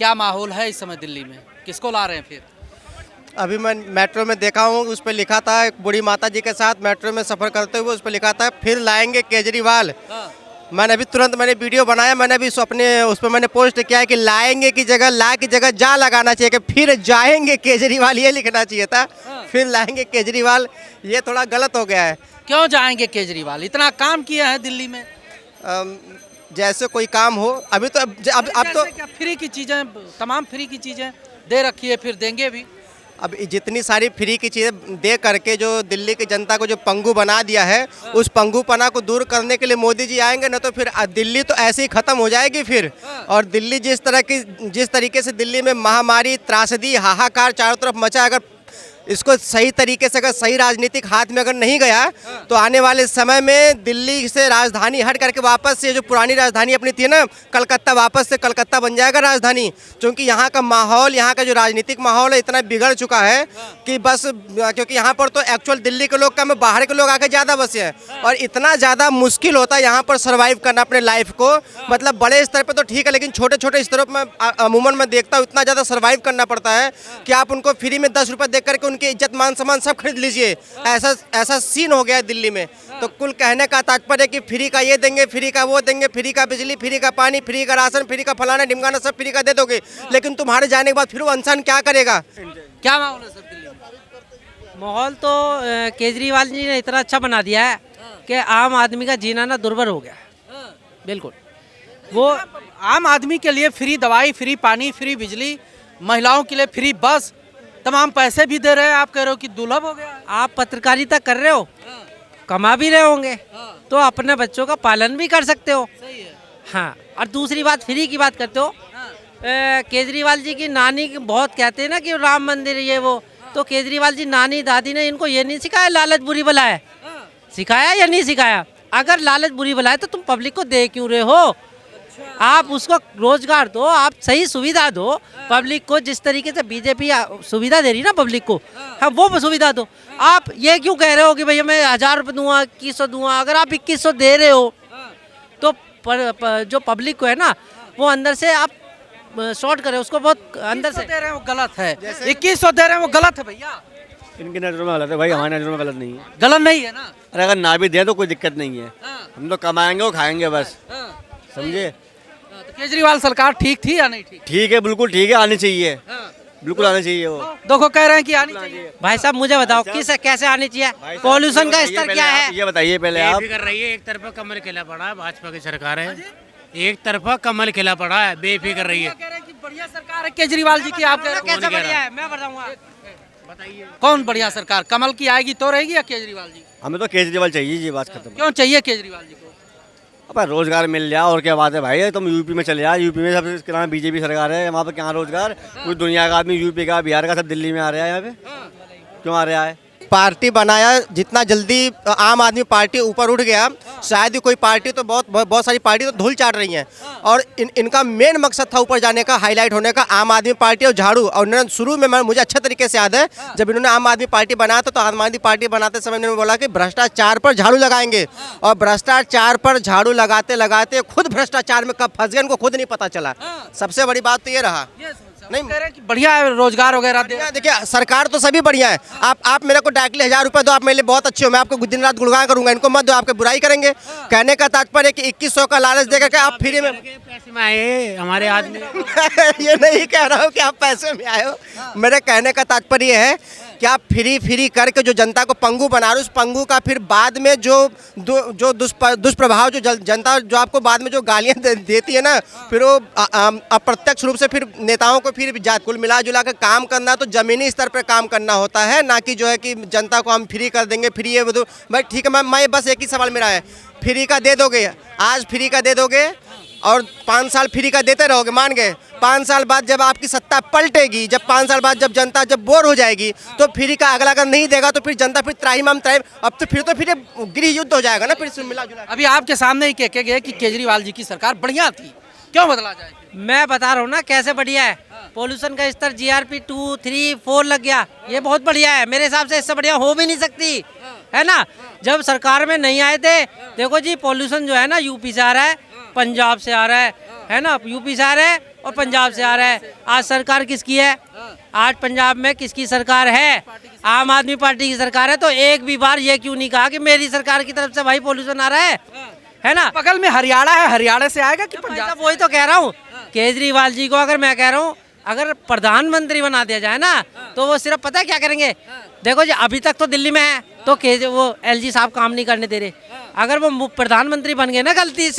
क्या माहौल है इस समय दिल्ली में, किसको ला रहे हैं फिर? अभी मैं मेट्रो में देखा हूँ, उस पर लिखा था एक बूढ़ी माता जी के साथ मेट्रो में सफ़र करते हुए, उस पर लिखा था फिर लाएंगे केजरीवाल। मैंने अभी तुरंत वीडियो बनाया, मैंने अभी उस पर मैंने पोस्ट किया है कि लाएंगे की जगह ला की जगह जा लगाना चाहिए, कि फिर जाएंगे केजरीवाल ये लिखना चाहिए था। फिर लाएंगे केजरीवाल, ये थोड़ा गलत हो गया है। क्यों जाएंगे केजरीवाल? इतना काम किया है दिल्ली में। जैसे कोई काम हो, अभी तो अब तो क्या फ्री की चीजें, तमाम फ्री की चीजें दे रखी है, फिर देंगे भी। अब जितनी सारी फ्री की चीज़ें दे करके जो दिल्ली की जनता को जो पंगु बना दिया है, उस पंगुपना को दूर करने के लिए मोदी जी आएंगे ना, तो फिर दिल्ली तो ऐसे ही ख़त्म हो जाएगी फिर। और दिल्ली जिस तरीके से दिल्ली में महामारी, त्रासदी, हाहाकार चारों तरफ मचा, अगर इसको सही तरीके से अगर सही राजनीतिक हाथ में अगर नहीं गया तो आने वाले समय में दिल्ली से राजधानी हट करके वापस से जो पुरानी राजधानी अपनी थी ना कलकत्ता, वापस से कलकत्ता बन जाएगा राजधानी। क्योंकि यहाँ का माहौल, यहाँ का जो राजनीतिक माहौल है इतना बिगड़ चुका है कि बस, क्योंकि यहाँ पर तो एक्चुअल दिल्ली के लोग कम, बाहर के लोग आके ज़्यादा बसे हैं और इतना ज़्यादा मुश्किल होता है यहाँ पर सर्वाइव करना अपने लाइफ को। मतलब बड़े स्तर पर तो ठीक है, लेकिन छोटे छोटे स्तरों पर अमूमन मैं देखता हूँ इतना ज़्यादा सर्वाइव करना पड़ता है कि आप उनको फ्री में 10 रुपये दे करके उनकी इज्जत मान सम्मान सब खरीद लीजिए। ऐसा सीन हो गया है दिल्ली में। तो कुल कहने का तात्पर्य कि फ्री का ये देंगे, फ्री का वो देंगे, फ्री का बिजली, फ्री का पानी, फ्री का राशन, फ्री का फलाना ढिमकाना सब फ्री का दे दोगे, लेकिन तुम्हारे जाने के बाद फिर वो इंसान क्या करेगा? क्या माहौल है सर दिल्ली में? माहौल तो केजरीवाल जी ने इतना अच्छा बना दिया है कि आम आदमी का जीना ना दुर्भर हो गया। बिल्कुल, वो आम आदमी के लिए फ्री दवाई, फ्री पानी, फ्री बिजली, महिलाओं के लिए फ्री बस, तमाम पैसे भी दे रहे हैं। आप कह रहे हो कि दुर्लभ हो गया। आप पत्रकारिता कर रहे हो, कमा भी रहे होंगे, तो अपने बच्चों का पालन भी कर सकते हो। सही है। हाँ, और दूसरी बात फ्री की बात करते हो। केजरीवाल जी की नानी बहुत कहते हैं ना कि राम मंदिर ये वो, तो केजरीवाल जी नानी दादी ने इनको ये नहीं सिखाया लालच बुरी बला है? सिखाया या नहीं सिखाया? अगर लालच बुरी बला है तो तुम पब्लिक को दे क्यों रहे हो? आप उसको रोजगार दो, आप सही सुविधा दो पब्लिक को। जिस तरीके से बीजेपी सुविधा दे रही ना पब्लिक को, हाँ वो सुविधा दो। आप ये क्यों कह रहे हो कि भैया मैं 1000 रुपये दूंगा, 2100 दूंगा? अगर आप 2100 दे रहे हो तो जो पब्लिक को है ना, वो अंदर से आप शॉर्ट करें उसको, बहुत अंदर से दे रहे हैं वो गलत है। 2100 दे रहे हैं वो गलत है भैया। इनकी नज़रों में गलत है भाई, हमारी नज़रों में गलत नहीं है। गलत नहीं है ना? अरे अगर ना भी दें तो कोई दिक्कत नहीं है, हम तो कमाएंगे और खाएंगे बस, समझे? तो केजरीवाल सरकार ठीक थी या नहीं ठीक? ठीक है, बिल्कुल ठीक है, आनी चाहिए, बिल्कुल आनी चाहिए वो। देखो कह रहे हैं कि आनी चाहिए। भाई साहब मुझे बताओ कैसे आनी चाहिए? पॉल्यूशन का स्तर क्या है? ये बताइए पहले आप। कर रही है, एक तरफा कमल खिला पड़ा है, भाजपा की सरकार है, एक तरफा कमल खिला पड़ा है, बेफिक्र रही है। कह रहे हैं कि बढ़िया सरकार है केजरीवाल जी की। आप कह रहे हैं कैसे बढ़िया है? मैं बताऊंगा। बताइए कौन बढ़िया सरकार? कमल की आएगी तो रहेगी या केजरीवाल जी? हमें तो केजरीवाल चाहिए जी, बात खत्म। क्यों चाहिए केजरीवाल जी को? अब रोजगार मिल जाए और क्या बात है भाई, तुम यूपी में चले जाओ, यूपी में सबसे क्या बीजेपी सरकार है, वहाँ पे क्या रोजगार? पूरी दुनिया का आदमी यूपी का, बिहार का सब दिल्ली में आ रहा है, यहाँ पे क्यों आ रहा है? पार्टी बनाया, जितना जल्दी आम आदमी पार्टी ऊपर उठ गया, शायद ही कोई पार्टी, तो बहुत सारी पार्टी तो धूल चाट रही हैं। और इनका मेन मकसद था ऊपर जाने का, हाईलाइट होने का, आम आदमी पार्टी और झाड़ू। और उन्होंने शुरू में, मुझे अच्छा तरीके से याद है, जब इन्होंने आम आदमी पार्टी बनाया था तो आम आदमी पार्टी बनाते समय इन्होंने बोला कि भ्रष्टाचार पर झाड़ू लगाएंगे। और भ्रष्टाचार पर झाड़ू लगाते लगाते खुद भ्रष्टाचार में कब फंस गए इनको खुद नहीं पता चला। सबसे बड़ी बात तो ये रहा। नहीं कह रहे हैं कि बढ़िया है रोजगार वगैरह दे। देखिए सरकार तो सभी बढ़िया है। आप मेरे को डायरेक्टली 1000 रुपये दो, आप मेरे लिए बहुत अच्छे हो, मैं आपको दिन रात गुणगान करूंगा। इनको मत दो, आपके बुराई करेंगे। कहने का तात्पर्य कि 2100 का लालच देकर के आप फ्री में पैसे में आए हमारे आदमी। ये नहीं कह रहा हूँ कि आप पैसे में आए हो, मेरे कहने का तात्पर्य है कि आप फ्री करके जो जनता को पंगु बना रहे हो, उस पंगु का फिर बाद में जो दुष्प्रभाव, जो जनता जो आपको बाद में जो गालियाँ देती है ना, फिर वो अप्रत्यक्ष रूप से फिर नेताओं को फिर कुल मिला जुला कर काम करना तो ज़मीनी स्तर पर काम करना होता है, ना कि जो है कि जनता को हम फ्री कर देंगे, फ्री है वो। भाई ठीक है, मैं बस एक ही सवाल मेरा है, फ्री का दे दोगे, आज फ्री का दे दोगे और 5 साल फ्री का देते रहोगे, मान गए। 5 साल बाद जब आपकी सत्ता पलटेगी, जब 5 साल बाद जब जनता जब बोर हो जाएगी, तो फ्री का अगला अगर नहीं देगा तो फिर जनता फिर त्राहिमाम त्राहिम, अब तो फिर गृह युद्ध हो जाएगा ना, फिर मिला जुला। अभी आपके सामने ही कह गए कि केजरीवाल जी की सरकार बढ़िया थी, क्यों बदला जाए? मैं बता रहा हूँ ना कैसे बढ़िया है। पोल्यूशन का स्तर GRP 2, 3, 4 लग गया, ये बहुत बढ़िया है। मेरे हिसाब से इससे बढ़िया हो भी नहीं सकती, है ना। जब सरकार में नहीं आए थे, देखो जी पोल्यूशन जो है ना यूपी से आ रहा है, पंजाब से आ रहा है ना, यूपी से आ रहा है और पंजाब से आ रहा है। आज सरकार किसकी है? आज पंजाब में किसकी सरकार है? आम आदमी पार्टी की सरकार है। तो एक भी बार ये क्यों नहीं कहा कि मेरी सरकार की तरफ से भाई पॉल्यूशन आ रहा है ना? बगल में हरियाणा है, हरियाणा से आएगा कि भाई पंजाब? साहब वही तो कह रहा हूँ, केजरीवाल जी को अगर मैं कह रहा हूँ अगर प्रधानमंत्री बना दिया जाए ना तो वो सिर्फ पता है क्या करेंगे? देखो जी अभी तक तो दिल्ली में है तो वो एलजी साहब काम नहीं करने दे रहे। अगर वो प्रधानमंत्री बन गए ना गलती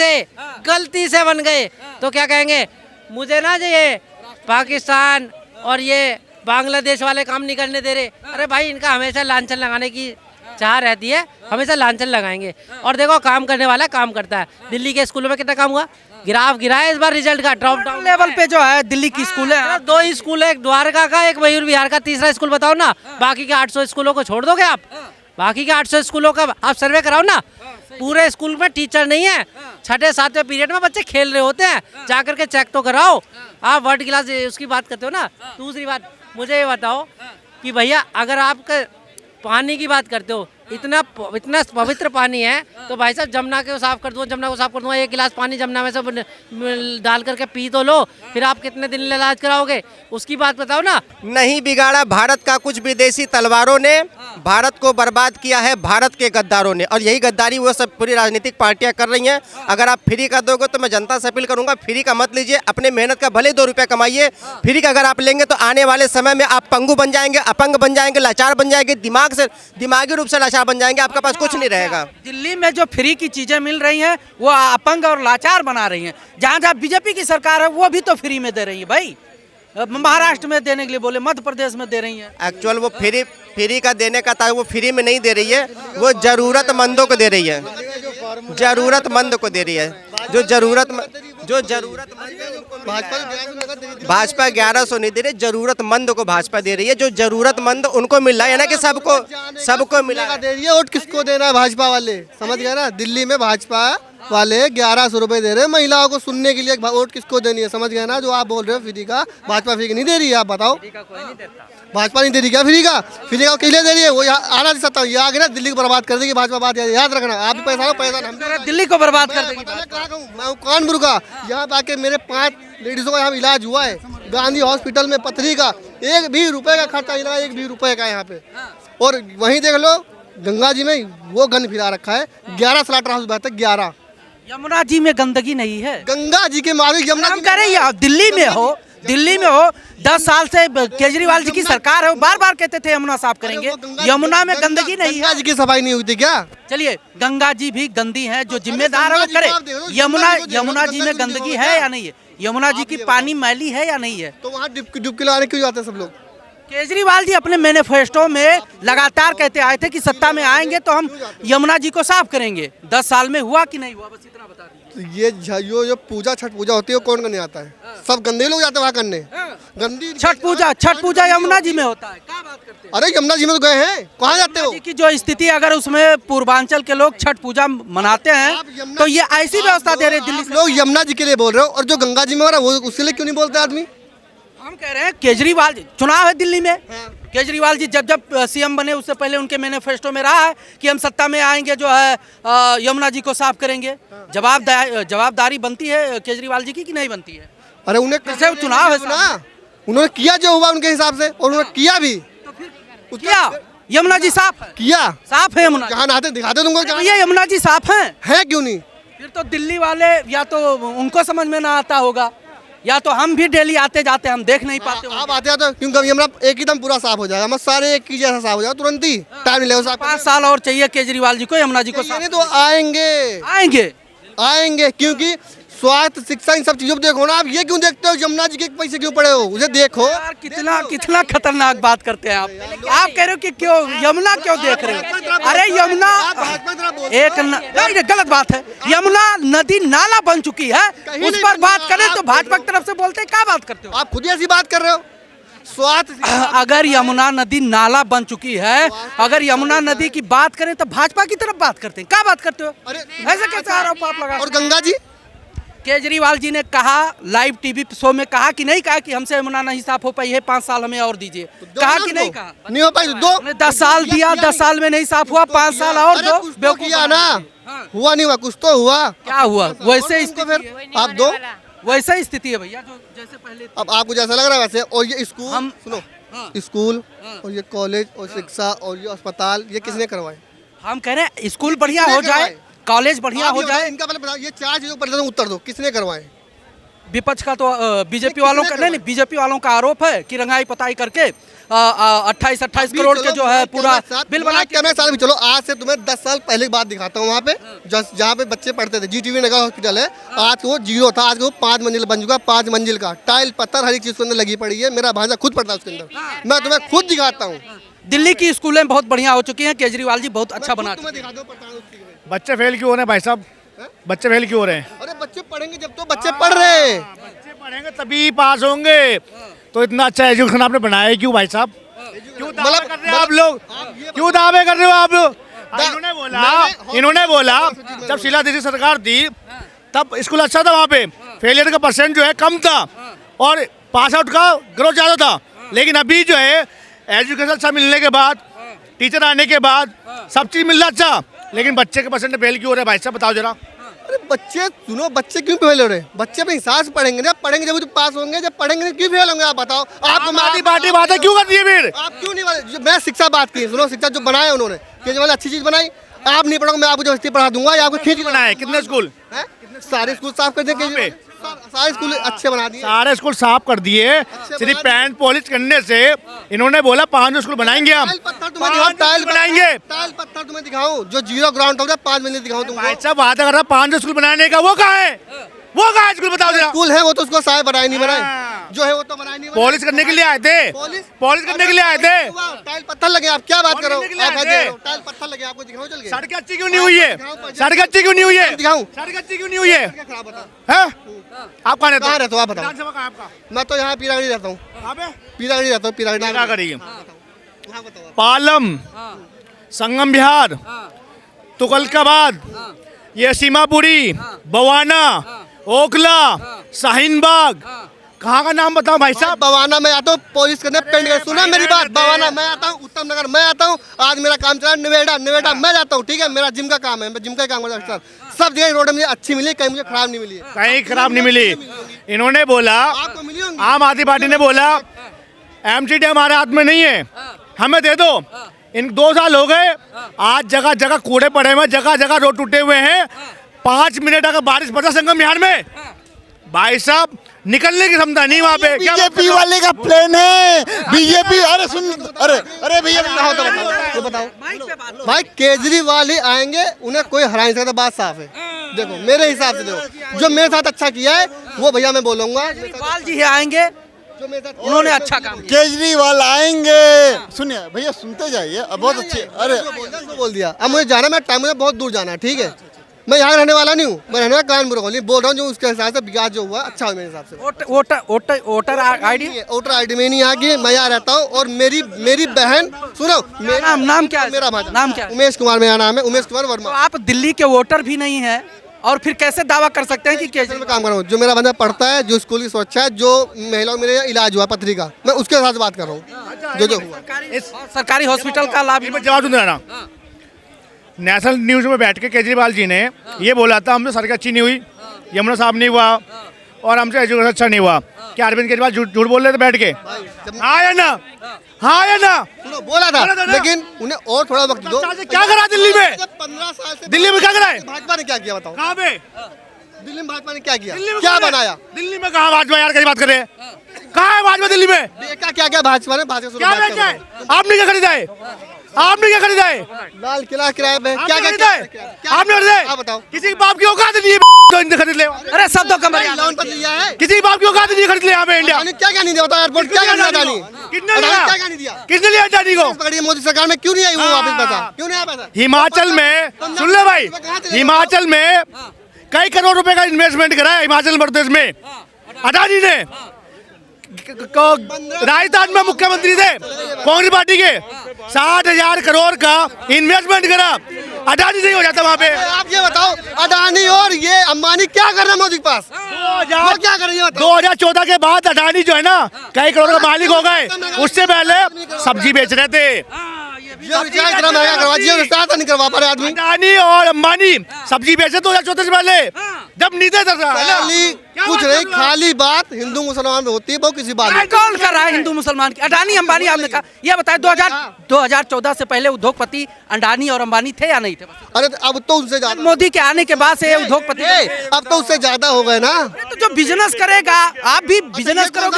से बन गए तो क्या कहेंगे? मुझे ना जो ये पाकिस्तान और ये बांग्लादेश वाले काम नहीं करने दे रहे। अरे भाई इनका हमेशा लांछन लगाने की चाह रहती है, हमेशा लांछन लगाएंगे। और देखो काम करने वाला काम करता है। दिल्ली के स्कूलों में कितना काम हुआ? गिराफ गिराया इस बार रिजल्ट का, ड्रॉप डाउन लेवल पे जो है दिल्ली की स्कूल है। 2 ही स्कूल है, एक द्वारका का एक मयूर विहार का, तीसरा स्कूल बताओ ना। बाकी के 800 स्कूलों को छोड़ दोगे आप? बाकी के 800 स्कूलों का आप सर्वे कराओ ना। पूरे स्कूल में टीचर नहीं है, 6ठे 7वें पीरियड में बच्चे खेल रहे होते हैं, जा करके चेक तो कराओ। आप वर्ल्ड क्लास उसकी बात करते हो ना। दूसरी बात मुझे ये बताओ कि भैया अगर आप पानी की बात करते हो, इतना पवित्र पानी है तो भाई साहब जमुना को साफ कर दूंगा, 1 गिलास पानी जमुना में से डाल करके पी तो लो, फिर आप कितने दिन इलाज कराओगे? उसकी बात बताओ ना। नहीं बिगाड़ा भारत का कुछ विदेशी तलवारों ने, भारत को बर्बाद किया है भारत के गद्दारों ने। और यही गद्दारी वो सब पूरी राजनीतिक पार्टियां कर रही हैं। अगर आप फ्री का दोगे तो मैं जनता से अपील करूंगा फ्री का मत लीजिए, अपने मेहनत का भले 2 रुपये कमाइए। फ्री का अगर आप लेंगे तो आने वाले समय में आप पंगु बन जाएंगे, अपंग बन जाएंगे, लाचार बन जाएंगे, दिमागी रूप से लाचार बन जाएंगे, आपके पास कुछ नहीं रहेगा। दिल्ली में जो फ्री की चीजें मिल रही हैं वो अपंग और लाचार बना रही हैं। जहाँ जहाँ बीजेपी की सरकार है वो भी तो फ्री में दे रही है भाई। महाराष्ट्र में देने के लिए बोले, मध्य प्रदेश में दे रही है। एक्चुअल वो फ्री का देने का था, वो फ्री में नहीं दे रही है, वो जरूरतमंदों को दे रही है, जरूरतमंद को दे रही है। जो भाजपा 1100 नहीं दे रही, जरूरतमंद को भाजपा दे रही है। जो जरूरतमंद उनको मिल रहा है ना कि सबको मिला दे रही है। वोट किसको देना है? भाजपा वाले, समझ गए ना? दिल्ली में भाजपा वाले 1100 रुपए दे रहे हैं महिलाओं को सुनने के लिए। वोट किसको देनी है? समझ गए ना? जो आप बोल रहे हो फ्री का, भाजपा फ्री नहीं दे रही है। आप बताओ, भाजपा नहीं दे रही क्या फ्री का? फ्री का किले दे रही है? वो आना नहीं सकता, ये आगे ना दिल्ली को बर्बाद कर देगी भाजपा। बात याद रखना, आप भी पैसा लो, पैसा हम दिल्ली को बर्बाद कर देगी। मैं कानपुर का, यहाँ पे आके मेरे 5 लेडीजों का यहाँ इलाज हुआ है गांधी हॉस्पिटल में, पथरी का। 1 भी रुपए का खर्चा नहीं लगा, 1 भी रुपए का यहाँ पे। और वहीं देख लो गंगा जी में वो गन फिरा रखा है। 11 स्लाटर हाउस बहते, 11। यमुना जी में गंदगी नहीं है। गंगा जी के मालिक यमुना हम कह रहे हैं दिल्ली में हो 10 साल से केजरीवाल जी की सरकार है, बार बार कहते थे यमुना साफ करेंगे। यमुना में गंदगी नहीं है। गंगा जी की सफाई नहीं हुई थी क्या? चलिए गंगा जी भी गंदी है, जो जिम्मेदार है वो करे। यमुना जी में गंदगी है या नहीं है? यमुना जी की पानी मैली है या नहीं है? तो वहाँ डुबकी लगाने क्यों जाते हैं सब लोग? केजरीवाल जी अपने मैनिफेस्टो में लगातार कहते आए थे कि सत्ता में आएंगे तो हम यमुना जी को साफ करेंगे। 10 साल में हुआ कि नहीं हुआ? बस इतना बता दीजिए। तो ये जो पूजा, छठ पूजा होती है, वो कौन करने आता है? सब गंदे लोग जाते हैं वहाँ करने। गंदी छठ पूजा यमुना जी में होता है। क्या बात करते हो? अरे यमुना जी में तो गए हैं, कहाँ जाते हो? की जो स्थिति, अगर उसमें पूर्वांचल के लोग छठ पूजा मनाते हैं तो ये ऐसी व्यवस्था दे रहे दिल्ली से। लोग यमुना जी के लिए बोल रहे हो, और जो गंगा जी में हो रहा है वो उसके लिए क्यों नहीं बोलते आदमी? हम कह रहे हैं केजरीवाल जी, चुनाव है दिल्ली में, केजरीवाल जी जब सीएम बने उससे पहले उनके मैनिफेस्टो में रहा है कि हम सत्ता में आएंगे जो है यमुना जी को साफ करेंगे। जवाबदारी बनती है केजरीवाल जी की कि नहीं बनती है? अरे उन्हें कैसे चुनाव है ना, उन्होंने किया जो हुआ उनके हिसाब से, और उन्होंने किया भी। क्या यमुना जी साफ है? किया, साफ है यमुना? जहाँ नहाते दिखाते तुमको, ये यमुना जी साफ है क्यों नहीं? फिर तो दिल्ली वाले या तो उनको समझ में ना आता होगा, या तो हम भी डेली आते जाते हम देख नहीं पाते। आप आते हैं तो क्योंकि यमुना एकदम पूरा साफ हो जाएगा, मत सारे एक ही जैसा साफ हो जाएगा तुरंत ही, टाइम नहीं लगेगा। 5 साल और चाहिए केजरीवाल जी को यमुना जी को साफ। नहीं तो आएंगे क्योंकि स्वास्थ्य, शिक्षा, इन सब चीजों को देखो ना। आप ये क्यों देखते हो? यमुना जी के पैसे क्यों पड़े हो? उसे देखो यार, कितना खतरनाक बात करते हैं आप कह रहे हो कि क्यों यमुना क्यों देख रहे हो? अरे यमुना एक गलत बात है। यमुना नदी नाला बन चुकी है, उस पर बात करें तो भाजपा की तरफ से बोलते हैं क्या बात करते हो? आप खुद ही ऐसी बात कर रहे हो। स्वास्थ्य, अगर यमुना नदी नाला बन चुकी है, अगर यमुना नदी की बात करें तो भाजपा की तरफ बात करते हैं, क्या बात करते हो? ऐसे कैसे आरोप आप लगा? और गंगा जी, केजरीवाल जी ने कहा लाइव टीवी शो में, कहा कि नहीं कहा कि हमसे यमुना नहीं साफ हो पाई है, 5 साल हमें और दीजिए, कहा कि नहीं कहा? नहीं हो पाई तो दो। हमने 10 साल दिया, 10 साल में नहीं साफ हुआ, 5 साल और दो। कुछ तो किया ना, हुआ नहीं हुआ, कुछ तो हुआ। क्या हुआ? वैसे तो स्थिति फिर है। आप दो। वैसा ही स्थिति है भैया जो जैसे पहले थी। अब आपको जैसा लग रहा है वैसे। और ये स्कूल हम- सुनो, हाँ। स्कूल और ये कॉलेज और शिक्षा और ये अस्पताल, ये किसने करवाए? हम कह रहे हैं स्कूल बढ़िया हो किसने जाए, करवाए? कॉलेज बढ़िया आप हो ये बताओ, जाए। इनका पहले बताओ, ये 4 चीजों पर उत्तर दो, किसने करवाए? विपक्ष का तो बीजेपी किसने वालों का करवाए? नहीं, बीजेपी वालों का आरोप है कि रंगाई पताई करके 28 करोड़ के जो है पूरा बिल बना के। कैमरे साल भी चलो, आज से तुम्हें 10 साल पहले की बात दिखाता हूँ। वहाँ पे जहाँ पे बच्चे पढ़ते थे, GTV नगर हॉस्पिटल है, आज वो 0 था, आज वो 5 मंजिल बन चुका, 5 मंजिल का, टाइल पत्थर हर एक चीज के अंदर लगी पड़ी है। मेरा भांजा खुद पढ़ता है उसके अंदर, मैं तुम्हें खुद दिखाता हूँ। दिल्ली की स्कूलें बहुत बढ़िया हो चुकी हैं, केजरीवाल जी बहुत अच्छा बना तुम्हें दिखा दो प्रधान उसकी। बच्चे फेल क्यों हो रहे हैं भाई साहब? बच्चे फेल क्यों हो रहे हैं? अरे बच्चे पढ़ेंगे जब तो बच्चे पढ़ रहे हैं। बच्चे पढ़ेंगे तभी पास होंगे। तो इतना अच्छा एजुकेशन आपने बनाया है क्यों भाई साहब? क्यों दावे कर रहे हो आप लोग? क्यों दावे कर रहे हो आप लोग? इन्होंने बोला जब शीला दीदी सरकार थी तब स्कूल अच्छा था, वहाँ पे फेलियर का परसेंट जो है कम था और पास आउट का ग्रोथ ज़्यादा था। लेकिन अभी जो है एजुकेशन अच्छा मिलने के बाद, टीचर आने के बाद सब चीज़ मिल रहा अच्छा, लेकिन बच्चे के परसेंट फेल क्यों हो रहे हैं भाई साहब? बताओ जरा। अरे बच्चे सुनो, बच्चे क्यों फेल हो रहे हैं? बच्चे अपने हिसाब से पढ़ेंगे ना, पढ़ेंगे जब तो पास होंगे, जब पढ़ेंगे नहीं क्यों फेल होंगे? आप बताओ। आप हमारी पार्टी बातें क्यों करती है फिर? आप क्यों नहीं वाले? मैं शिक्षा बात की, सुनो, शिक्षा जो बनाया उन्होंने, केजरीवाल अच्छी चीज बनाई। आप नहीं पढ़ोगे, मैं आपको जबरदस्ती पढ़ा दूंगा या आपको खींच बनाए कितने स्कूल? हैं? सारे स्कूल साफ कर देंगे, सारे स्कूल अच्छे बना दिए। सारे स्कूल साफ कर दिए, सिर्फ पेंट पॉलिश करने से। इन्होंने बोला 5 स्कूल बनाएंगे हम, टाइल पत्थर तुम्हें दिखाऊं, 5 स्कूल बनाएंगे। टाइल पत्थर तुम्हें दिखाऊं जो 0 ग्राउंड होगा, 5 मंजिल दिखाऊं तुमको। भाई साहब बात कर रहा 5 स्कूल बनाने का, वो कहाँ है? वो कहाँ है स्कूल? बताओ जरा। स्कूल है वो तो उसको सारे बनाए नहीं बनाए, हाँ। जो है वो तो बनाए नहीं बनाए। पॉलिश करने के लिए आए थे, पॉलिश करने के लिए आए थे। टाइल पत्थर लगे, आप क्या बात करो? पॉलिश करने के लिए आप आए ऐसे थे। करो, टाइल पत्थर लगे, आपको दिखाऊं चल के? सड़क अच्छी क्यों नहीं हुई है? सड़क अच्छी क्यों नहीं हुई है? दिखाऊं? सड़क अच्छी क्यों नहीं हुई है? क्या खराब बताओ? हैं? आप कहाँ रहते कहाँ रहते हो आप बताओ? विधानसभा कहाँ है आपका? मैं तो यहाँ पीरागढ़ी रहता हूँ, कहाँ पे? पीरागढ़ी रहता हूँ, पीरागढ़ी। क्या करिए? हाँ बताओ आप। पालम, संगम विहार, तुगलकाबाद, ये सीमापुरी, बवाना, ओखला, शाहीन बाग, कहाँ का नाम बताओ भाई साहब? बवाना में आता हूँ पॉलिश करने, पेंट करने। सुना मेरी बात, बवाना मैं आता हूँ, उत्तम नगर मैं आता हूँ। आज मेरा काम चला नवेड़ा मैं जाता हूँ, ठीक है? मेरा जिम का काम है, मैं जिम का काम करता हूँ अक्सर। सब जगह रोड मुझे अच्छी मिली, कहीं मुझे खराब नहीं मिली है। कहीं खराब नहीं मिली। इन्होंने बोला, आपको मिली होंगी। आम आदमी पार्टी ने बोला MCD हमारे हाथ में नहीं है, हमें दे दो। इन 2 साल हो गए, आज जगह जगह कूड़े पड़े हुए, जगह जगह रोड टूटे हुए हैं। 5 मिनट अगर बारिश पड़ा संगम विहार में, भाई साहब निकलने की क्षमता नहीं वहाँ पे। क्या बीजेपी वाले का प्लान है, बीजेपी। अरे सुन, अरे भैया बताओ तो बताओ, ये बताओ भाई, केजरीवाल ही आएंगे, उन्हें कोई हरा नहीं सकता, बात साफ है। देखो मेरे हिसाब से, देखो जो मेरे साथ अच्छा किया है वो भैया मैं बोलूंगा। केजरीवाल जी आएंगे, जो मेरे साथ उन्होंने अच्छा काम किया। केजरीवाल आएंगे। सुनिए भैया, सुनते जाइए, बहुत अच्छे। अरे जो बोल दिया, अब मुझे जाना, मैं टाइम, मुझे बहुत दूर जाना है, ठीक है? मैं यहाँ रहने वाला नहीं हूँ, मैं रहने वाला कानपुर का, बोल रहा हूँ जो उसके हिसाब से विकास जो हुआ अच्छा है मेरे हिसाब से। वोटर आईडी, वोटर आईडी में नहीं आ गई, मैं यहाँ रहता हूँ। और मेरी बहन, सुनो, मेरा नाम क्या है? मेरा भाषा नाम क्या है? उमेश कुमार मेरा नाम है, उमेश कुमार तो वर्मा। आप दिल्ली के वोटर भी नहीं है और फिर कैसे दावा कर सकते हैं कि मैं केजरीवाल? काम कर रहा हूँ, जो मेरा बंदा पढ़ता है, जो स्कूल की सुरक्षा है, जो महिलाओं मेरे इलाज हुआ पथरी का, मैं उसके साथ बात कर रहा हूँ। जो हुआ सरकारी हॉस्पिटल का लाभ। मैं जवाब दूं ना। नेशनल न्यूज में बैठ के केजरीवाल जी ने ये बोला था हमसे सड़क अच्छी नहीं हुई, यमुना साफ नहीं हुआ और हमसे एजुकेशन अच्छा नहीं हुआ। क्या अरविंद केजरीवाल झूठ बोल रहे थे बैठ के? हाँ या ना? हाँ या ना? सुनो, बोला था, बोला था ना? लेकिन उन्हें और थोड़ा वक्त दो। क्या करा दिल्ली में? 15 साल से दिल्ली में क्या करा है? भाजपा ने क्या किया बताओ? कहाँ पे? दिल्ली में भाजपा ने क्या किया? दिल्ली में क्या कहाँ है? बनाया? दिल्ली में कहाँ भाजपा? यार कैसी बात कर रहे हैं? कहाँ है भाजपा दिल्ली में? क्या क्या भाजपा ने? भाजपा क्या बेचा है? आपने क्या खरीदा है? आपने क्या खरीदा है? लाल किला किराए पे क्या क्या खरीदा है? आपने खरीदा है? आप बताओ। किसी के बाप की औकात नहीं है तो इनसे खरीद ले। अरे शब्दों का मर्यादा। लोन पर लिया है। किसी के बाप की औकात नहीं खरीद ले यहाँ पे इंडिया। क्या क्या नहीं दिया बताओ? एयरपोर्ट क्या क्या नहीं दिया? कितने अडानी लिया? क्या क्या नहीं दिया? किसने लिया अडानी को? पकड़िए, मोदी सरकार में क्यों नहीं आई वो वापस पैसा? क्यों नहीं आया पैसा? हिमाचल में, सुन ले भाई, हिमाचल में कई करोड़ रुपए का इन्वेस्टमेंट करा है हिमाचल प्रदेश में अडानी ने। राजस्थान में मुख्यमंत्री थे कांग्रेस पार्टी के, 60,000 करोड़ का इन्वेस्टमेंट करा अडानी नहीं हो जाता वहाँ पे। आप ये बताओ, अडानी और ये अंबानी क्या कर रहे हैं मोदी के पास? वो क्या कर रही है? 2014 के बाद अडानी जो है ना कई करोड़ का मालिक हो गए, उससे पहले सब्जी बेच रहे थे। जियो रिचार्ज इतना महंगा करवा, जियो रिचार्ज नहीं करवा पा रहे आदमी। अडानी और अंबानी सब्जी बेचे 2014 से पहले, जब नीचे था ना। खाली कुछ नहीं, खाली बात हिंदू मुसलमान में होती है, वो किसी बात क्या कौन कर रहा है हिंदू मुसलमान की? अडानी अंबानी आपने कहा, ये बताए 2014 से पहले उद्योगपति अडानी और अंबानी थे या नहीं थे? अरे अब तो उनसे ज्यादा, मोदी के आने के बाद से उद्योगपति अब तो उससे ज्यादा हो गए ना। तो जो बिजनेस करेगा, आप भी बिजनेस करोगे।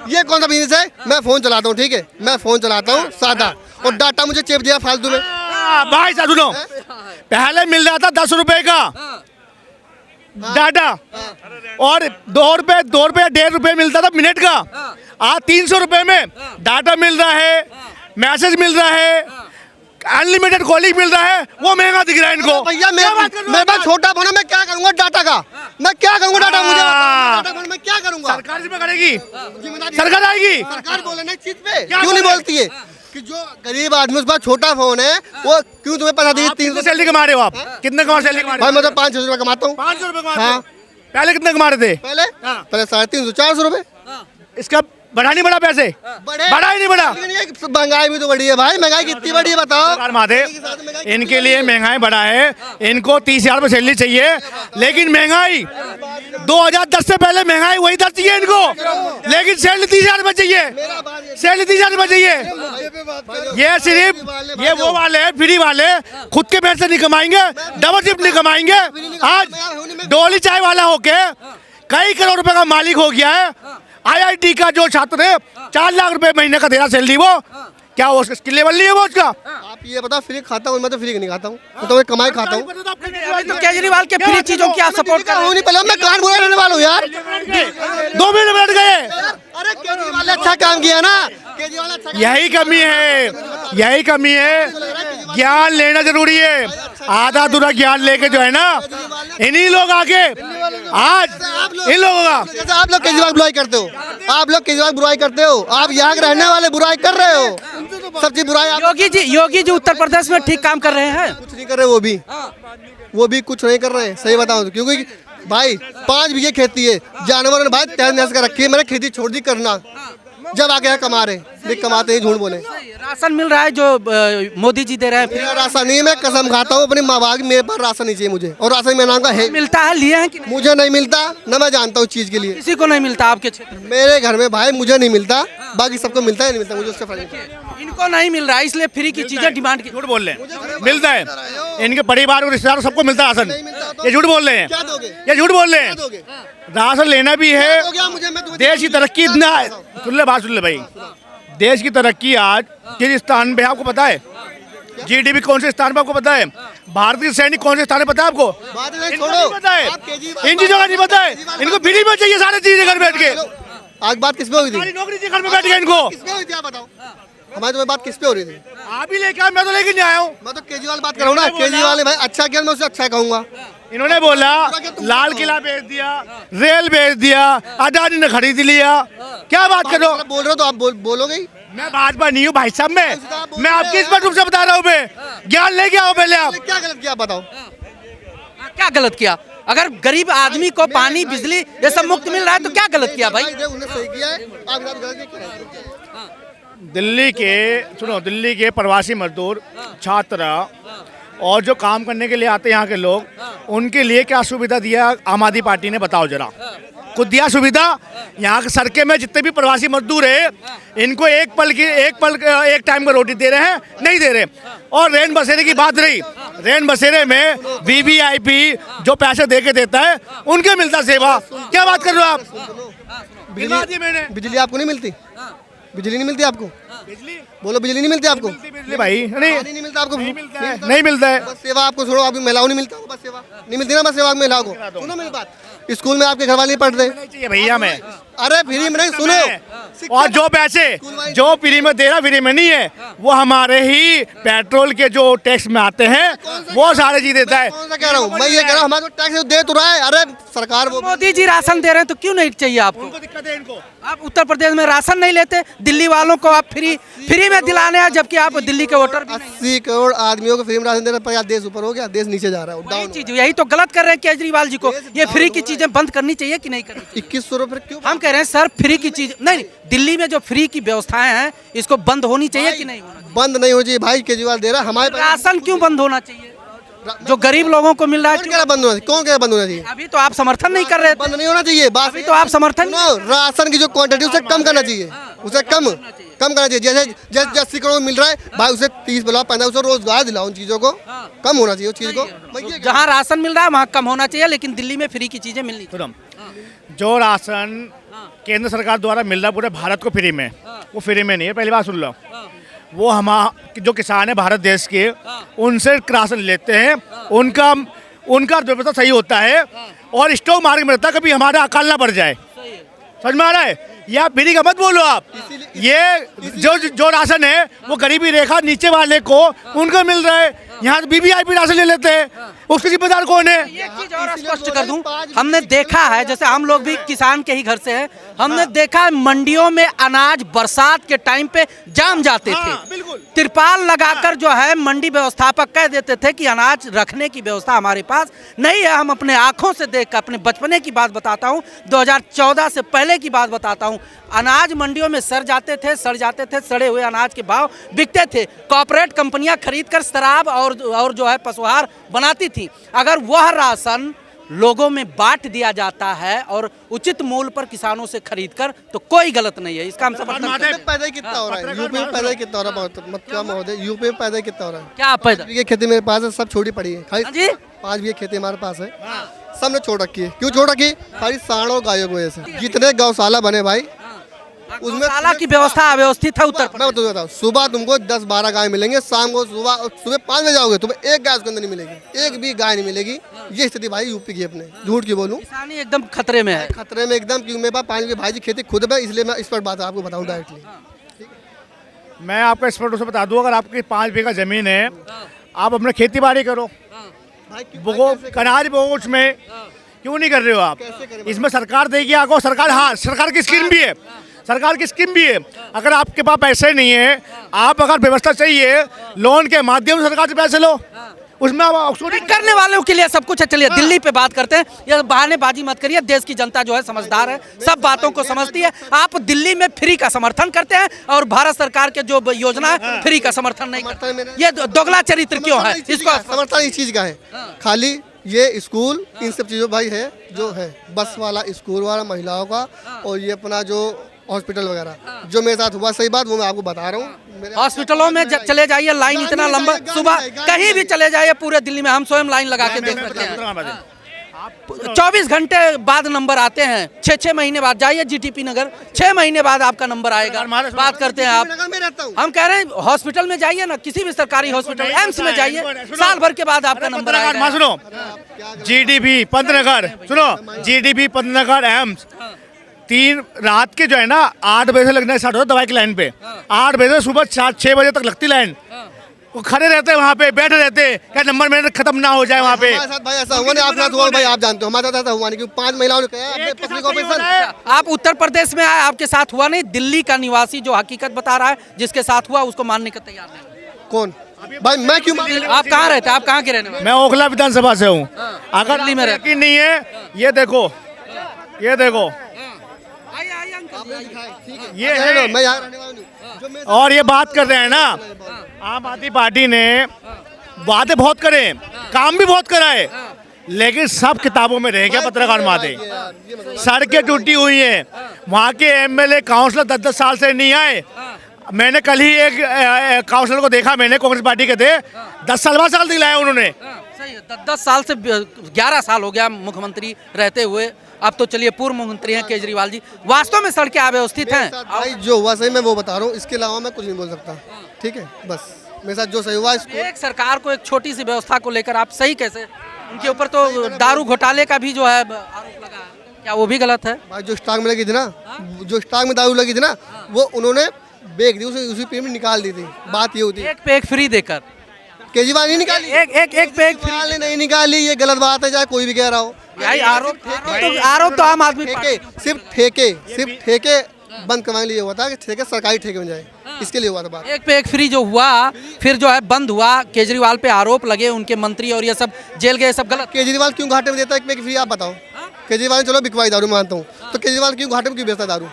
ये कौन सा बिजनेस है? मैं फोन चलाता हूँ, ठीक है, मैं फोन चलाता हूँ सादा, और डाटा मुझे चेप दिया फालतू में। भाई साहब सुनो, पहले मिल रहा था 10 रुपए का डाटा, और 2 रुपए 1.5 रुपए मिलता था मिनट का। आज 300 रुपए में डाटा मिल रहा है, मैसेज मिल रहा है, अनलिमिटेड कॉलिंग मिल रहा है। वो महंगा दिख रहा है इनको। भैया मेरे पास छोटा फोन है, मैं क्या करूंगा डाटा का? मैं क्या करूंगा डाटा? मुझे डाटा फोन मैं क्या करूंगा? सरकार इसमें करेगी, सरकार आएगी। सरकार बोले ना चीज पे क्यों नहीं बोलती है कि जो गरीब आदमी उस पास छोटा फोन है वो क्यों तुम्हें पता दी? 300 सैलरी कमा रहे हो आप? कितने कमा सैलरी कमा रहे भाई मैं तो 500 रुपए कमाता हूँ। 500 रुपए कमाते हाँ। हो? पहले कितने कमा रहे थे? पहले 350 400 रुपए। इसका बढ़ा नहीं बढ़ा पैसे? बढ़ा ही नहीं बढ़ा। महंगाई भी तो बढ़ी है भाई, महंगाई कितनी बढ़ी है बताओ? माधे, इनके लिए महंगाई बढ़ा है, इनको 30,000 रुपए सैलरी चाहिए, लेकिन महंगाई 2010 से पहले महंगाई वही दर चाहिए इनको, लेकिन सैलरी 30,000 रुपए चाहिए, सैलरी 30,000 रुपए चाहिए। ये सिर्फ ये वो वाले फ्री वाले खुद के पैसे नहीं कमाएंगे, डबल शिफ्ट नहीं कमाएंगे। आज डोली चाय वाला होके कई करोड़ रुपए का मालिक हो गया है। IIT का जो छात्र है 4 लाख रुपए महीने का दे रहा सैलरी, वो क्या वो स्किल लेवल नहीं है वो उसका? आप ये बताओ, फ्री खाता हूँ मैं तो फ्री नहीं खाता हूँ, तो मैं कमाई खाता हूँ। तो केजरीवाल के फ्री चीजों की आप सपोर्ट कर रहे नहीं, पहले मैं कान बुरा रहने वाला हूँ यार। 2 महीने बैठ गए। अरे केजरीवाल ने अच्छा काम किया ना, केजरीवाल ने अच्छा यही कमी है, यही कमी है। ज्ञान लेना जरूरी है, आधा अधूरा ज्ञान लेके जो है ना, इन्हीं लोग आगे आज इन लोगों का। जैसे आप लोग केजरीवाल बुराई करते हो, आप लोग केजरीवाल बुराई करते हो, आप यहाँ के रहने वाले बुराई कर रहे हो, सब चीज बुराई। योगी जी उत्तर प्रदेश में ठीक काम कर रहे हैं? कुछ नहीं कर रहे, वो भी कुछ नहीं कर रहे हैं, सही बताऊं तो। क्योंकि भाई 5 बीघे खेती है, जानवरों ने भाई तहस नहस कर रखी है, मैंने खेती छोड़ दी करना, जब आके यहाँ कमा रहे, देख कमाते ही झूठ बोले। राशन मिल रहा है जो मोदी जी दे रहे हैं? मेरा राशन नहीं, मैं कसम खाता हूँ अपनी माँ बाप की, मेरे पास राशन नहीं चाहिए मुझे, और राशन मेरे नाम का है। मिलता है, लिए हैं कि नहीं? मुझे नहीं मिलता ना, मैं जानता हूँ चीज के लिए। किसी को नहीं मिलता आपके क्षेत्र में? मेरे घर में भाई मुझे नहीं मिलता, बाकी सबको मिलता है, नहीं मिलता मुझे उससे फर्क नहीं पड़ता। इनको नहीं मिल रहा है, इसलिए फ्री की चीजें डिमांड की। झूठ बोल रहे हैं, मिलता है इनके परिवार और रिश्तेदारों सबको मिलता है राशन। ये झूठ बोल रहे हैं, ये झूठ बोल रहे हैं। राशन लेना भी है, देश की तरक्की इतना है। सुन ले बात, सुन ले भाई, देश की तरक्की आज किस स्थान पे आपको पता है? GDP कौन से स्थान पे आपको पता है? भारतीय सैनिक कौन से स्थान पे पता है आपको? इनको नहीं पता है, इन चीजों का नहीं पता है। इनको फ्री में चाहिए सारी चीजें घर बैठ के। आज बात किस पे हुई थी? नौकरी चाहिए घर में बैठ के इनको। किस पे हुई थी आप बताओ? हमारी तो बात किस पे हो रही थी? आप ही लेके आए, मैं तो लेके नहीं आया हूँ। मैं तो केजरीवाल बात कर रहा हूँ ना, केजरीवाल ने भाई अच्छा किया, मैं उससे अच्छा कहूँगा। इन्होंने बोला लाल किला बेच दिया, रेल बेच दिया, अडानी ने खरीद लिया। क्या बात कर रहे हो? बोल रहे हो तो आप बोलोगे ही। मैं भाजपा नहीं हूँ भाई साहब, मैं आपकी इस पर से बता रहा हूँ। मैं ज्ञान लेके आओ पहले आप। क्या गलत किया बताओ? क्या गलत किया? अगर गरीब आदमी को पानी बिजली ये सब मुफ्त मिल रहा है तो क्या गलत किया भाई? उन्होंने सही किया है, आप गलत नहीं किया। दिल्ली के सुनो, दिल्ली के प्रवासी मजदूर, छात्र और जो काम करने के लिए आते हैं यहाँ के लोग, उनके लिए क्या सुविधा दिया आम आदमी पार्टी ने? बताओ जरा, कुछ दिया सुविधा? यहाँ के सड़के में जितने भी प्रवासी मजदूर है, इनको एक टाइम का रोटी दे रहे हैं? नहीं दे रहे। और रेन बसेरे की बात रही, रेन बसेरे में VVIP जो पैसे दे के देता है, उनके मिलता सेवा। क्या बात कर रहे हो आप? बिजली आपको नहीं मिलती? बिजली नहीं मिलती आपको? बिजली बोलो, बिजली नहीं मिलती आपको? बिजली भाई नहीं मिलता आपको? नहीं मिलता है। बस सेवा आपको छोड़ो, अभी महिलाओं नहीं मिलता, बस सेवा नहीं मिलती ना, बस सेवा महिलाओं को। सुनो मेरी बात, स्कूल में आपके घर वाले नहीं पढ़ते भैया मैं, अरे फ्री में नहीं, सुनो और जो पैसे जो फ्री में दे रहा फ्री में नहीं है, वो हमारे ही पेट्रोल के जो टैक्स में आते हैं वो सारे चीज देता है। कौन सा कह रहा हूँ मैं, ये कह रहा हूँ हमारे टैक्स दे तो रहा है। अरे सरकार वो मोदी जी राशन दे रहे हैं तो क्यों नहीं चाहिए आपको? उनको दिक्कत है इनको। आप उत्तर प्रदेश में राशन नहीं लेते, दिल्ली वालों को आप फ्री में दिलाने हैं, जबकि आप दिल्ली के वोटर भी नहीं। 80 करोड़ आदमियों को फ्री में राशन देने पर यार देश ऊपर हो गया, देश नीचे जा रहा है। वही डाउन चीज यही तो गलत कर रहे हैं केजरीवाल जी को। ये फ्री की चीजें बंद करनी चाहिए कि नहीं करनी चाहिए? 2100 रुपये क्यों? हम कह रहे हैं सर फ्री की चीज नहीं, दिल्ली में जो फ्री की व्यवस्थाएं हैं इसको बंद होनी चाहिए कि नहीं होना चाहिए? बंद नहीं हो चाहिए भाई, केजरीवाल दे रहा है हमारे पास। राशन क्यों बंद होना चाहिए? जो गरीब लोगों को मिल रहा है कौन कह रहा बंद होना चाहिए? कौन कह रहा बंद होना चाहिए? अभी तो आप समर्थन नहीं कर रहे थे। बंद नहीं होना चाहिए। बात अभी तो आप समर्थन सुनो, राशन की जो क्वांटिटी उसे कम करना चाहिए, उसे कम करना चाहिए। जैसे 80 करोड़ मिल रहा है भाई, उसे 30 दिलाओ, 15 उसे रोजगार दिलाओ। उन चीजों को कम होना चाहिए, उस चीज को। जहाँ राशन मिल रहा है वहाँ कम होना चाहिए, लेकिन दिल्ली में फ्री की चीजें मिलनी चाहिए। जो राशन केंद्र सरकार द्वारा मिल रहा है पूरे भारत को फ्री में, वो फ्री में नहीं है। पहली बात सुन लो, वो हम जो किसान है भारत देश के, उनसे राशन लेते हैं, उनका व्यवस्था सही होता है और स्टॉक मार्केट में रहता है, कभी हमारा अकाल ना पड़ जाए। समझ में आ रहा है? या फ्री का मत बोलो आप। ये जो राशन है वो गरीबी रेखा नीचे वाले को उनको मिल रहा है। यहाँ वीवीआईपी राशन ले लेते हैं, उसके जिम्मेदार कौन है? एक चीज और स्पष्ट कर दूं, हमने देखा है, जैसे हम लोग भी किसान के ही घर से हैं, हमने देखा है मंडियों में अनाज बरसात के टाइम पे जाम जाते थे। तिरपाल लगाकर जो है मंडी व्यवस्थापक कह देते थे कि अनाज रखने की व्यवस्था हमारे पास नहीं है। हम अपने आंखों से देख, अपने बचपने की बात बताता हूँ, 2014 से पहले की बात बताता हूँ, अनाज मंडियों में सड़ जाते थे, सड़े हुए अनाज के भाव बिकते थे। कॉर्पोरेट कंपनियां खरीदकर शराब और जो है पशुहार बनाती थी। अगर वह राशन लोगों में बांट दिया जाता है और उचित मूल्य पर किसानों से खरीदकर, तो कोई गलत नहीं है। इसका हम समर्थन करते हैं। पैदा कितना हो रहा है यूपी में? पैदा कितना हो रहा है मतलब महोदय? यूपी में पैदा कितना हो रहा है? क्या पैदा? ये खेती मेरे पास है, सब छोड़ी पड़ी है खाली जी? 5 बीघे खेती हमारे पास है, सबने छोड़ रखी है। क्यों छोड़ रखी? खाली सांड और गायों की वजह से। जितने गौशाला बने भाई, उसमें गौशाला की व्यवस्था अव्यवस्थित है उत्तर मैं बताऊँ, सुबह तुमको 10-12 गाय मिलेंगे, शाम को सुबह 5 बजे जाओगे तुम्हें एक गाय उसके अंदर नहीं मिलेगी, एक भी गाय नहीं मिलेगी। ये स्थिति भाई यूपी की अपने, झूठ क्यों बोलूं? किसानी एकदम खतरे में है। खतरे में एकदम, क्यों? मेरे पास 5 बीघे भाई जी खेती खुद है, इसलिए मैं इस पर बात आपको बताऊं डायरेक्टली। मैं आपको स्पष्ट रूप से बता दूं, अगर आपकी 5 बीघा जमीन है, आप अपने खेती बाड़ी करो, अनाज बोओ, उसमें क्यों नहीं कर रहे हो आप? इसमें सरकार देगी आपको। सरकार, हाँ, सरकार की स्कीम भी है, सरकार की स्कीम भी है। अगर आपके पास पैसे नहीं है, आप अगर व्यवस्था चाहिए, लोन के माध्यम से सरकार से पैसे लो, उसमें आप करने वालों के लिए सब कुछ है। चलिए दिल्ली पे बात करते हैं। ये बहानेबाजी मत करिए, देश की जनता जो है समझदार है, सब बातों को समझती है। आप दिल्ली में फ्री का समर्थन करते हैं और भारत सरकार के जो योजना है फ्री का समर्थन नहीं करते। ये दोगला चरित्र क्यों है? इसको समर्थन इस चीज का है, खाली ये स्कूल इन सब चीजों भाई है, जो है बस वाला, स्कूल वाला, महिलाओं का, और ये अपना जो हॉस्पिटल वगैरह जो मेरे साथ हुआ, सही बात वो मैं आपको बता रहा हूँ। हॉस्पिटलों में चले जाइए, लाइन इतना लंबा, सुबह कहीं भी चले जाइए पूरे दिल्ली में, हम स्वयं लाइन लगा के देख सकते हैं। 24 घंटे बाद नंबर आते हैं, 6 महीने बाद जाइए जीटीपी नगर, 6 महीने बाद आपका नंबर आएगा। बात करते हैं आप, हम कह रहे हैं हॉस्पिटल में जाइए ना, किसी भी सरकारी हॉस्पिटल, एम्स में जाइए, साल भर के बाद आपका नंबर आएगा। सुनो, जीडीपी पंतनगर, सुनो, जीडीपी पंतनगर एम्स 3 रात के जो है ना 8 बजे से लगना स्टार्ट होता दवाई की लाइन पे, 8 बजे से सुबह 4-6 बजे तक लगती लाइन। वो खड़े रहते हैं वहाँ पे, बैठे रहते हैं, क्या नंबर मेरे खत्म ना हो जाए वहाँ पे। भाई ऐसा हुआ नहीं, आप ना हुआ भाई, आप जानते हो हमारे साथ ऐसा हुआ नहीं, क्योंकि 5 महिलाओं ने कहा। आप उत्तर प्रदेश में आए, आपके साथ हुआ नहीं? दिल्ली का निवासी जो हकीकत बता रहा है, जिसके साथ हुआ उसको मानने का तैयार नहीं। कौन भाई? मैं क्यों? आप कहाँ रहते हैं? आप कहाँ के रहने वाले? मैं ओखला विधानसभा से हूँ। अगर दिल्ली में यकीन नहीं है, ये देखो, ये देखो, ये है, मैं यहाँ रहने वाला हूँ। और ये बात कर रहे हैं ना, आम आदमी पार्टी ने बातें बहुत करे, काम भी बहुत करा है, लेकिन सब किताबों में रह गया पत्रकार माते। सड़कें टूटी हुई हैं, वहाँ के एमएलए काउंसलर 10-10 साल से नहीं आए। मैंने कल ही एक काउंसलर को देखा, मैंने कांग्रेस पार्टी के थे, 10 साल बाद साल दिलाया उन्होंने। 10 साल से 11 साल हो गया मुख्यमंत्री रहते हुए। अब तो चलिए पूर्व मुख्यमंत्री हैं केजरीवाल जी, वास्तव में सड़कें अव्यवस्थित हैं। भाई जो हुआ सही मैं वो बता रहा हूँ, इसके अलावा मैं कुछ नहीं बोल सकता, ठीक है? बस मेरे साथ जो सही हुआ, एक सरकार को एक छोटी सी व्यवस्था को लेकर आप सही कैसे, उनके ऊपर तो दारू घोटाले का भी जो है आरोप लगा है। क्या वो भी गलत है? भाई जो स्टॉक में लगी थी ना, जो स्टॉक में दारू लगी थी ना, वो उन्होंने बेच दी, उसे उसी पेमेंट निकाल दी थी। बात ये होती है, एक पे एक फ्री देकर केजरीवाल नहीं निकाली, एक पे एक फ्री। केजरीवाल ने नहीं निकाली, ये गलत बात है, चाहे कोई भी कह रहा हो। भाई आरोप तो आम आदमी पार्टी ठेके सिर्फ ठेके बंद करवाने के लिए हुआ था कि ठेके सरकारी ठेके बन जाए, इसके लिए हुआ था बात। एक पे एक फ्री जो हुआ, फिर जो है बंद हुआ, केजरीवाल पे आरोप लगे, उनके मंत्री और ये सब जेल गए, सब गलत। केजरीवाल क्यों घाटे में देता है एक पे एक फ्री, आप बताओ। केजरीवाल ने चलो बिकवाई दारू मानता हूँ, तो केजरीवाल क्यों घाटे में क्यों बेचता दारू?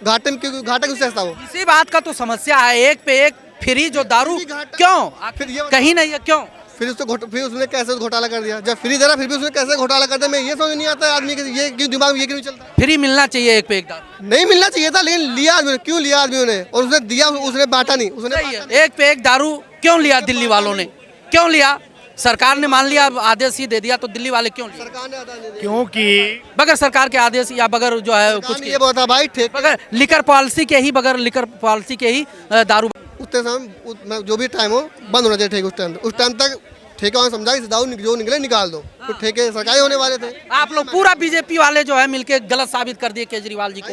घाटे में क्यों, घाटा क्यों सहता वो? इसी बात का तो समस्या है, एक पे एक फ्री जो दारू, क्यों फिर ये कहीं नहीं है, क्यों? फिर उसने कैसे घोटाला कर दिया? जब फ्री दे रहा फिर भी उसने कैसे घोटाला कर दिया? मैं ये समझ नहीं आता है आदमी के, ये क्यों दिमाग में ये क्यों नहीं चलता? फ्री मिलना चाहिए एक पे एक दारू, नहीं मिलना चाहिए था, लेकिन लिया आदमी ने। क्यों लिया आदमियों ने? और उसने दिया, उसने बांटा नहीं, उसने सही है। एक पे एक दारू क्यों लिया दिल्ली वालों ने, क्यों लिया? सरकार ने मान लिया, आदेश ही दे दिया, तो दिल्ली वाले क्यों लिए? सरकार ने आधा नहीं दिया। क्योंकि बगैर सरकार के आदेश या बगैर जो है कुछ ये बहुत भाई ठेके बगैर लिकर पॉलिसी के ही, बगैर लिकर पॉलिसी के ही दारू। उतने समय जो भी टाइम हो बंद होना चाहिए ठेके। उस टाइम तक ठेका वाला समझा कि दारू जो निकले निकाल दो, तो ठेके सरकारी होने वाले थे। आप लोग पूरा बीजेपी वाले जो है मिलके गलत साबित कर दिए केजरीवाल जी को।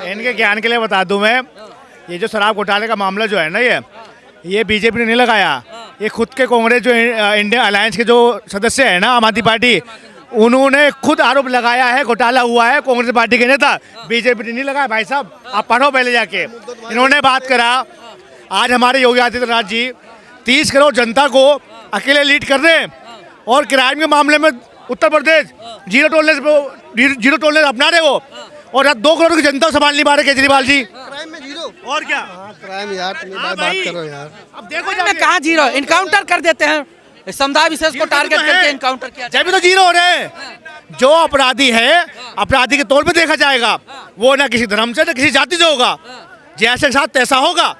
इनके ज्ञान के लिए बता दूं मैं, ये जो शराब घोटाले का मामला जो है ना, ये बीजेपी ने नहीं लगाया, ये खुद के कांग्रेस जो इंडियन अलायंस के जो सदस्य है ना, आम आदमी पार्टी, उन्होंने खुद आरोप लगाया है घोटाला हुआ है। कांग्रेस पार्टी के नेता, बीजेपी ने नहीं लगाया। भाई साहब आप पढ़ो पहले जाके। इन्होंने बात करा, आज हमारे योगी आदित्यनाथ जी 30 करोड़ जनता को अकेले लीड कर रहे हैं, और क्राइम के मामले में उत्तर प्रदेश जीरो टॉलरेंस अपना रहे हो, और 2 करोड़ की जनता संभाल नहीं पा रहे केजरीवाल जी। क्राइम में जीरो। और क्या क्राइम यार, तुम बात कर रहे हो यार। अब देखो में कहाँ जीरो, इनकाउंटर कर देते हैं, समुदाय विशेष को टारगेट करके इनकाउंटर किया। जब भी तो जीरो हो रहे हैं। जो अपराधी है अपराधी के तौर पे देखा जाएगा, वो ना किसी धर्म से ना किसी जाति से होगा, जैसे के साथ तैसा होगा।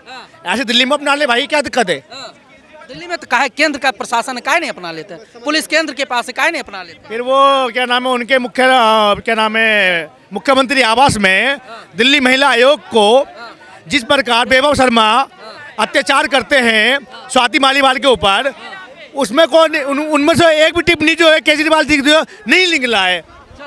ऐसे दिल्ली में अपना ले भाई, क्या दिक्कत है? दिल्ली में तो कहा केंद्र का प्रशासन है, काहे नहीं अपना लेते हैं? पुलिस केंद्र के पास है, काहे नहीं अपना लेते? फिर वो क्या नाम है उनके मुख्यमंत्री आवास में दिल्ली महिला आयोग को जिस प्रकार वैभव शर्मा अत्याचार करते हैं स्वाति मालीवाल के ऊपर, उसमें कौन, उनमें से एक भी टिप्पणी जो है केजरीवाल जी की नहीं निकला है।